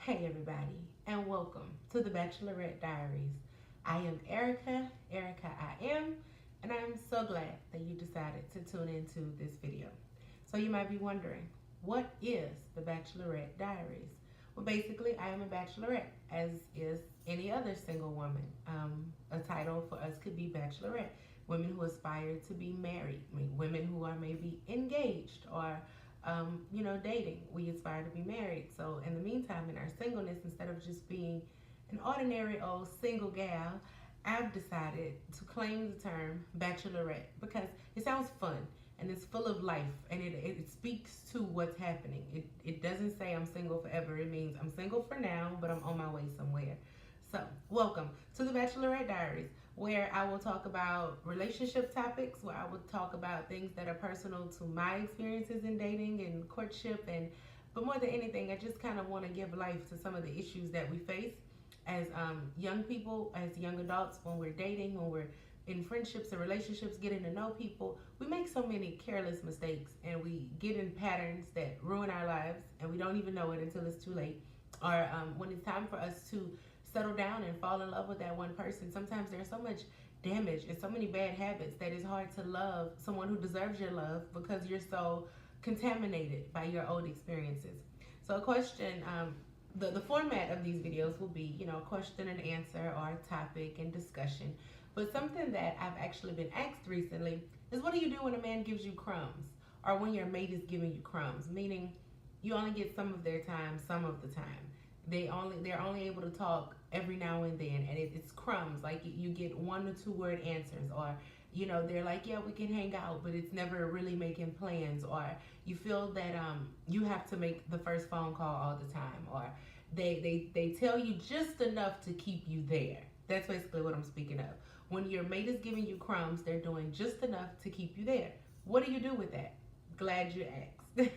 Hey everybody, and welcome to the Bachelorette Diaries. I am Erica, I am, and I am so glad that you decided to tune into this video. So you might be wondering, what is the Bachelorette Diaries? Well, basically, I am a bachelorette, as is any other single woman. A title for us could be bachelorette. Women who aspire to be married, women who are maybe engaged or dating. We aspire to be married. So in the meantime, in our singleness, instead of just being an ordinary old single gal, I've decided to claim the term bachelorette because it sounds fun and it's full of life and it speaks to what's happening. It doesn't say I'm single forever. It means I'm single for now, but I'm on my way somewhere. So, welcome to the Bachelorette Diaries, where I will talk about relationship topics, where I will talk about things that are personal to my experiences in dating and courtship, but more than anything, I just kind of want to give life to some of the issues that we face as young people, as young adults, when we're dating, when we're in friendships and relationships, getting to know people. We make so many careless mistakes and we get in patterns that ruin our lives and we don't even know it until it's too late. Or when it's time for us to settle down and fall in love with that one person, sometimes there's so much damage and so many bad habits that it's hard to love someone who deserves your love because you're so contaminated by your old experiences. So a question, the format of these videos will be, question and answer or topic and discussion. But something that I've actually been asked recently is, what do you do when a man gives you crumbs, or when your mate is giving you crumbs? Meaning, you only get some of their time, some of the time. They're only able to talk every now and then, and it's crumbs. Like you get 1 or 2 word answers, or they're like, yeah, we can hang out, but it's never really making plans. Or you feel that you have to make the first phone call all the time, or they tell you just enough to keep you there. That's basically what I'm speaking of. When your mate is giving you crumbs, they're doing just enough to keep you there. What do you do with that? Glad you asked.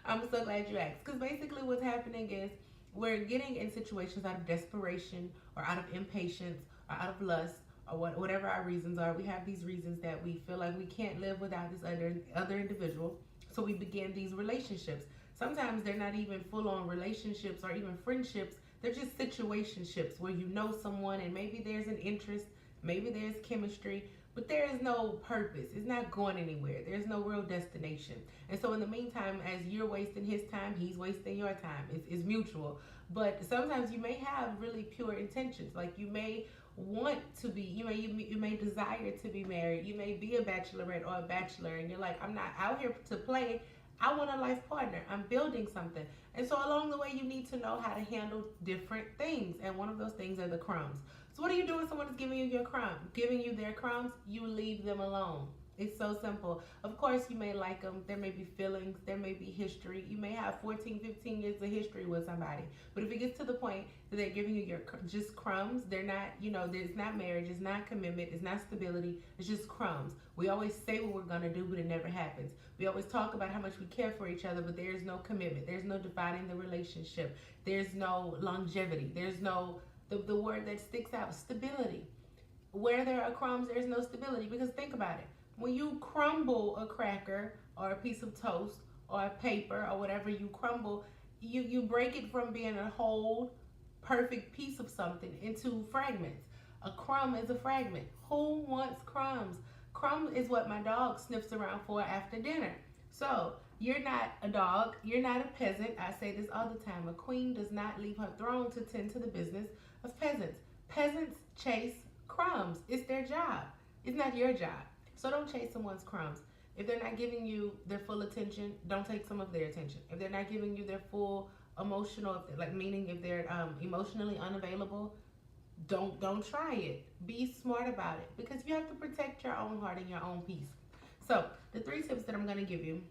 I'm so glad you asked, because basically what's happening is we're getting in situations out of desperation or out of impatience or out of lust or whatever our reasons are. We have these reasons that we feel like we can't live without this other individual. So we begin these relationships. Sometimes they're not even full-on relationships or even friendships. They're just situationships where you know someone and maybe there's an interest, maybe there's chemistry, but there is no purpose. It's not going anywhere. There's no real destination. And so in the meantime, as you're wasting his time, he's wasting your time. It's mutual. But sometimes you may have really pure intentions. Like you may want to be, you may desire to be married. You may be a bachelorette or a bachelor, and you're like, I'm not out here to play. I want a life partner. I'm building something. And so along the way, you need to know how to handle different things. And one of those things are the crumbs. So what do you do when someone is giving you their crumbs? You leave them alone. It's so simple. Of course, you may like them. There may be feelings. There may be history. You may have 14, 15 years of history with somebody. But if it gets to the point that they're giving you just crumbs, they're not, it's not marriage, it's not commitment, it's not stability, it's just crumbs. We always say what we're going to do, but it never happens. We always talk about how much we care for each other, but there's no commitment. There's no defining the relationship. There's no longevity. There's no, the word that sticks out, stability. Where there are crumbs, there's no stability. Because think about it. When you crumble a cracker or a piece of toast or a paper or whatever you crumble, you break it from being a whole, perfect piece of something into fragments. A crumb is a fragment. Who wants crumbs? Crumb is what my dog sniffs around for after dinner. So you're not a dog. You're not a peasant. I say this all the time. A queen does not leave her throne to tend to the business of peasants. Peasants chase crumbs. It's their job. It's not your job. So don't chase someone's crumbs. If they're not giving you their full attention, don't take some of their attention. If they're not giving you their full emotional, meaning if they're emotionally unavailable, don't try it. Be smart about it, because you have to protect your own heart and your own peace. So the 3 tips that I'm going to give you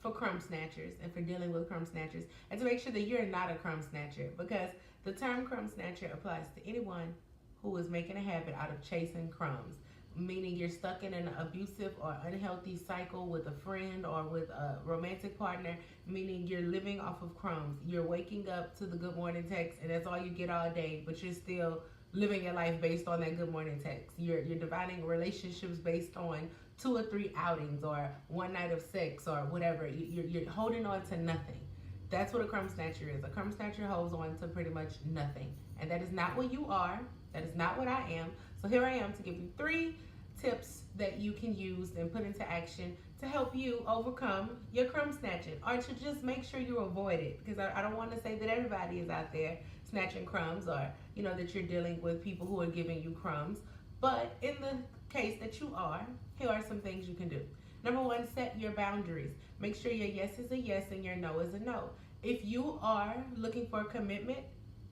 for crumb snatchers and for dealing with crumb snatchers, and to make sure that you're not a crumb snatcher, because the term crumb snatcher applies to anyone who is making a habit out of chasing crumbs. Meaning you're stuck in an abusive or unhealthy cycle with a friend or with a romantic partner, meaning you're living off of crumbs. You're waking up to the good morning text and that's all you get all day, but you're still living your life based on that good morning text. You're dividing relationships based on 2 or 3 outings or one night of sex or whatever. You're holding on to nothing. That's what a crumb snatcher is. A crumb snatcher holds on to pretty much nothing. And that is not what you are. That is not what I am. So here I am to give you 3 tips that you can use and put into action to help you overcome your crumb snatching, or to just make sure you avoid it. Because I don't want to say that everybody is out there snatching crumbs, or that you're dealing with people who are giving you crumbs. But in the case that you are, here are some things you can do. Number 1, set your boundaries. Make sure your yes is a yes and your no is a no. If you are looking for a commitment,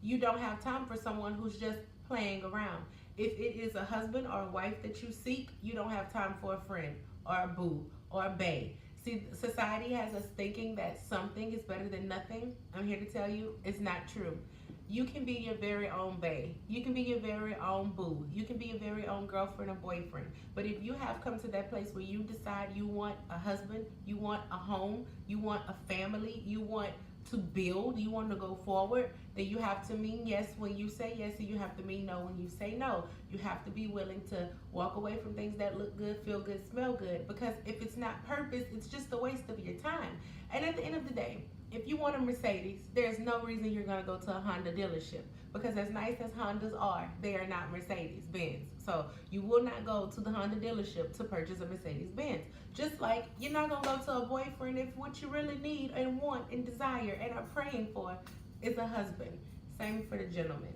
you don't have time for someone who's just playing around. If it is a husband or a wife that you seek, you don't have time for a friend or a boo or a bae. See, society has us thinking that something is better than nothing. I'm here to tell you it's not true. You can be your very own bae. You can be your very own boo. You can be your very own girlfriend or boyfriend. But if you have come to that place where you decide you want a husband, you want a home, you want a family, you want to build, you want to go forward, then you have to mean yes when you say yes, and you have to mean no when you say no. You have to be willing to walk away from things that look good, feel good, smell good. Because if it's not purpose, it's just a waste of your time. And at the end of the day, if you want a Mercedes, there's no reason you're going to go to a Honda dealership, because as nice as Hondas are, they are not Mercedes Benz. So you will not go to the Honda dealership to purchase a Mercedes Benz. Just like you're not going to go to a boyfriend if what you really need and want and desire and are praying for is a husband. Same for the gentleman.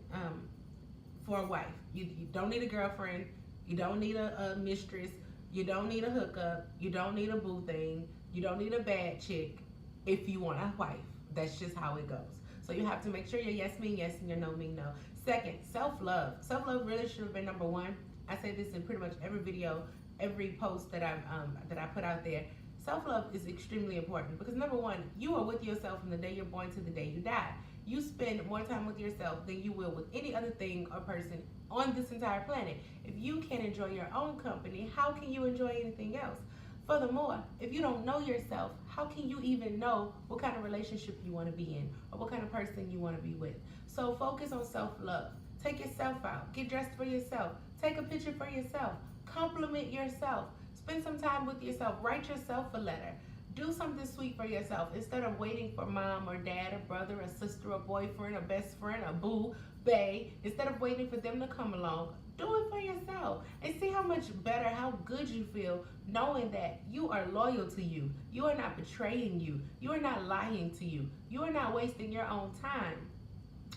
For a wife, you don't need a girlfriend, you don't need a mistress, you don't need a hookup, you don't need a boo thing, you don't need a bad chick. If you want a wife, that's just how it goes. So you have to make sure your yes mean yes and your no mean no. Second, self-love. Self-love really should have been number 1. I say this in pretty much every video, every post that I put out there. Self-love is extremely important because number 1, you are with yourself from the day you're born to the day you die. You spend more time with yourself than you will with any other thing or person on this entire planet. If you can't enjoy your own company, how can you enjoy anything else? Furthermore, if you don't know yourself, how can you even know what kind of relationship you want to be in or what kind of person you want to be with? So focus on self-love. Take yourself out. Get dressed for yourself. Take a picture for yourself. Compliment yourself. Spend some time with yourself. Write yourself a letter. Do something sweet for yourself instead of waiting for mom or dad or brother or sister or boyfriend or best friend or boo, bae. Instead of waiting for them to come along, do it for yourself and see how much better, how good you feel knowing that you are loyal to you. You are not betraying you. You are not lying to you. You are not wasting your own time.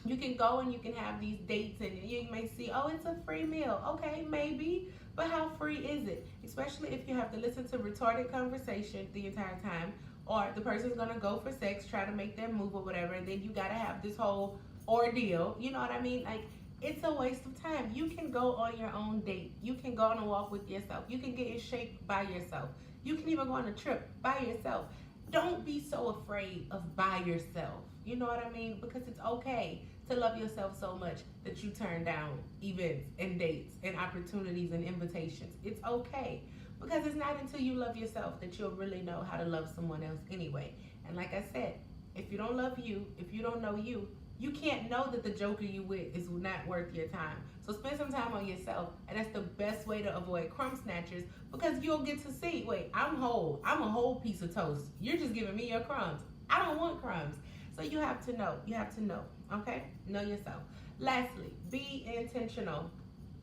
You can go and you can have these dates and you may see, oh, it's a free meal. Okay, maybe, but how free is it? Especially if you have to listen to retarded conversation the entire time, or the person's gonna go for sex, try to make their move or whatever, and then you gotta have this whole ordeal. You know what I mean? Like, it's a waste of time. You can go on your own date. You can go on a walk with yourself. You can get in shape by yourself. You can even go on a trip by yourself. Don't be so afraid of by yourself. You know what I mean? Because it's okay to love yourself so much that you turn down events and dates and opportunities and invitations. It's okay. Because it's not until you love yourself that you'll really know how to love someone else anyway. And like I said, if you don't love you, if you don't know you, you can't know that the joker you with is not worth your time. So spend some time on yourself, and that's the best way to avoid crumb snatchers, because you'll get to see, wait, I'm whole. I'm a whole piece of toast. You're just giving me your crumbs. I don't want crumbs. So you have to know. You have to know, okay? Know yourself. Lastly, be intentional.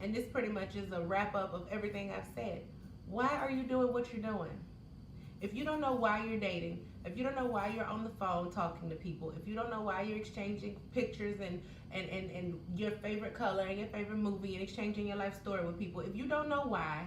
And this pretty much is a wrap up of everything I've said. Why are you doing what you're doing? If you don't know why you're dating, if you don't know why you're on the phone talking to people, if you don't know why you're exchanging pictures and your favorite color and your favorite movie and exchanging your life story with people, if you don't know why,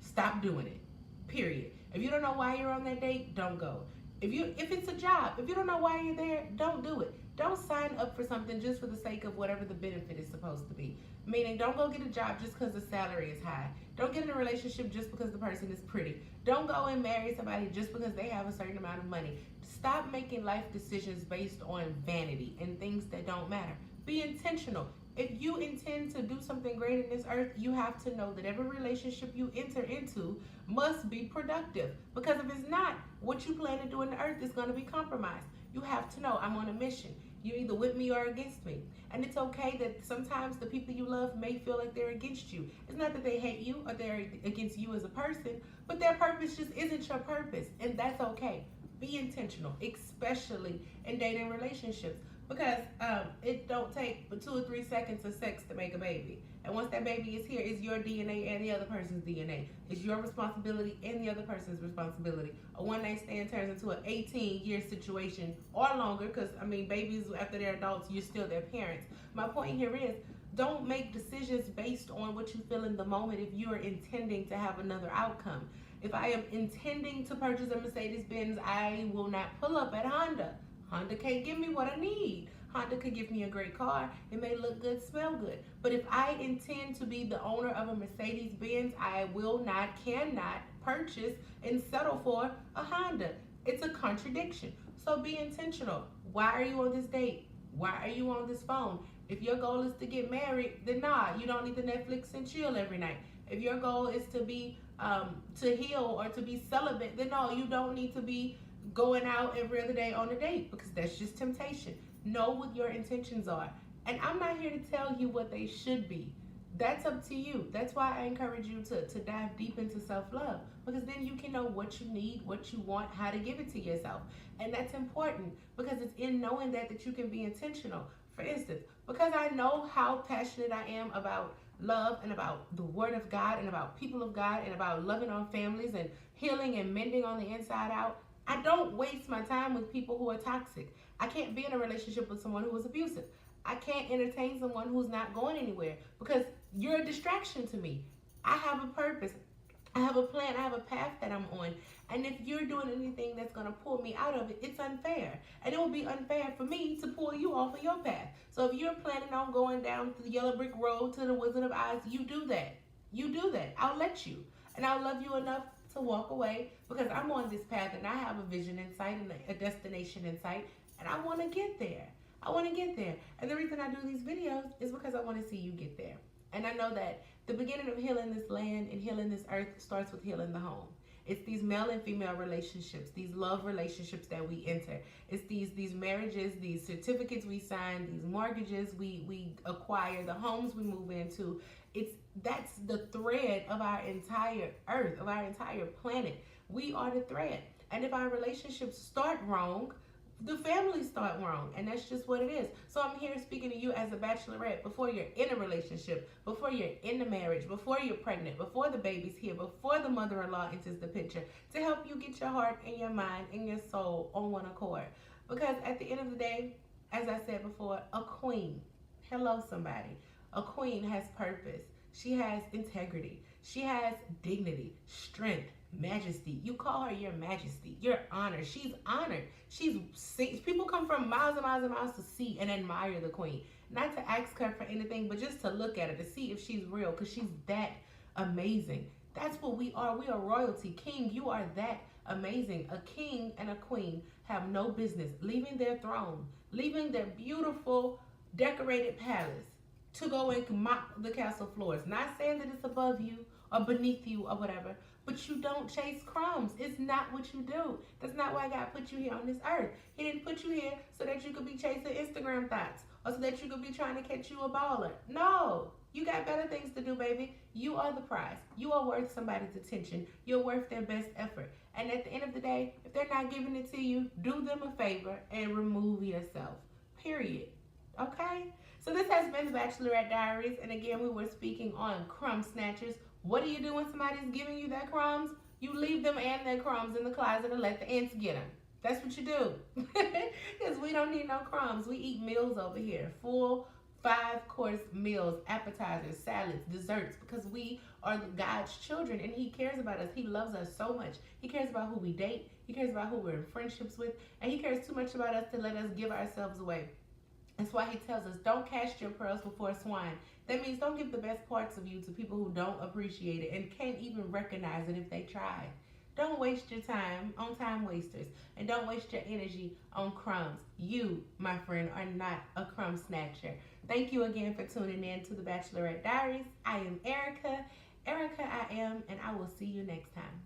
stop doing it. Period. If you don't know why you're on that date, don't go. If it's a job, if you don't know why you're there, don't do it. Don't sign up for something just for the sake of whatever the benefit is supposed to be. Meaning, don't go get a job just because the salary is high. Don't get in a relationship just because the person is pretty. Don't go and marry somebody just because they have a certain amount of money. Stop making life decisions based on vanity and things that don't matter. Be intentional. If you intend to do something great in this earth, you have to know that every relationship you enter into must be productive. Because if it's not, what you plan to do in the earth is going to be compromised. You have to know, I'm on a mission. You're either with me or against me. And it's okay that sometimes the people you love may feel like they're against you. It's not that they hate you or they're against you as a person, but their purpose just isn't your purpose. And that's okay. Be intentional, especially in dating relationships, because it don't take but 2 or 3 seconds of sex to make a baby. And once that baby is here, it's your DNA and the other person's DNA. It's your responsibility and the other person's responsibility. A one-night stand turns into an 18-year situation or longer, because, I mean, babies, after they're adults, you're still their parents. My point here is, don't make decisions based on what you feel in the moment if you are intending to have another outcome. If I am intending to purchase a Mercedes-Benz, I will not pull up at Honda. Honda can't give me what I need. Honda could give me a great car. It may look good, smell good. But if I intend to be the owner of a Mercedes-Benz, I will not, cannot purchase and settle for a Honda. It's a contradiction. So be intentional. Why are you on this date? Why are you on this phone? If your goal is to get married, then nah, you don't need to Netflix and chill every night. If your goal is to be to heal or to be celibate, then no, you don't need to be going out every other day on a date, because that's just temptation. Know what your intentions are. And I'm not here to tell you what they should be. That's up to you. That's why I encourage you to dive deep into self-love, because then you can know what you need, what you want, how to give it to yourself. And that's important, because it's in knowing that you can be intentional. For instance, because I know how passionate I am about love and about the Word of God and about people of God and about loving on families and healing and mending on the inside out, I don't waste my time with people who are toxic. I can't be in a relationship with someone who is abusive. I can't entertain someone who's not going anywhere, because you're a distraction to me. I have a purpose. I have a plan. I have a path that I'm on. And if you're doing anything that's going to pull me out of it, it's unfair. And it will be unfair for me to pull you off of your path. So if you're planning on going down the yellow brick road to the Wizard of Oz, you do that. You do that. I'll let you. And I'll love you enough to walk away, because I'm on this path and I have a vision in sight and a destination in sight, and I want to get there. I want to get there. And the reason I do these videos is because I want to see you get there. And I know that the beginning of healing this land and healing this earth starts with healing the home. It's these male and female relationships, these love relationships that we enter. It's these marriages, these certificates we sign, these mortgages we acquire, the homes we move into. That's the thread of our entire earth, of our entire planet. We are the thread. And if our relationships start wrong, the families start wrong, and that's just what it is. So I'm here speaking to you as a bachelorette before you're in a relationship, before you're in the marriage, before you're pregnant, before the baby's here, before the mother-in-law enters the picture, to help you get your heart and your mind and your soul on one accord. Because at the end of the day, as I said before, a queen, hello somebody, a queen has purpose. She has integrity. She has dignity, strength, majesty. You call her your majesty, your honor. She's honored. People come from miles and miles and miles to see and admire the queen. Not to ask her for anything, but just to look at her, to see if she's real, because she's that amazing. That's what we are. We are royalty. King, you are that amazing. A king and a queen have no business leaving their throne, leaving their beautiful decorated palace to go and mop the castle floors. Not saying that it's above you or beneath you or whatever, but you don't chase crumbs. It's not what you do. That's not why God put you here on this earth. He didn't put you here so that you could be chasing Instagram thoughts or so that you could be trying to catch you a baller. No, you got better things to do, baby. You are the prize. You are worth somebody's attention. You're worth their best effort. And at the end of the day, if they're not giving it to you, do them a favor and remove yourself. Period. Okay? So this has been the Bachelorette Diaries. And again, we were speaking on crumb snatchers. What do you do when somebody's giving you their crumbs? You leave them and their crumbs in the closet and let the ants get them. That's what you do. Because we don't need no crumbs. We eat meals over here. Full 5-course meals, appetizers, salads, desserts. Because we are God's children and He cares about us. He loves us so much. He cares about who we date. He cares about who we're in friendships with. And He cares too much about us to let us give ourselves away. That's why He tells us, don't cast your pearls before swine. That means don't give the best parts of you to people who don't appreciate it and can't even recognize it if they try. Don't waste your time on time wasters, and don't waste your energy on crumbs. You, my friend, are not a crumb snatcher. Thank you again for tuning in to the Bachelorette Diaries. I am Erica. Erica I am, and I will see you next time.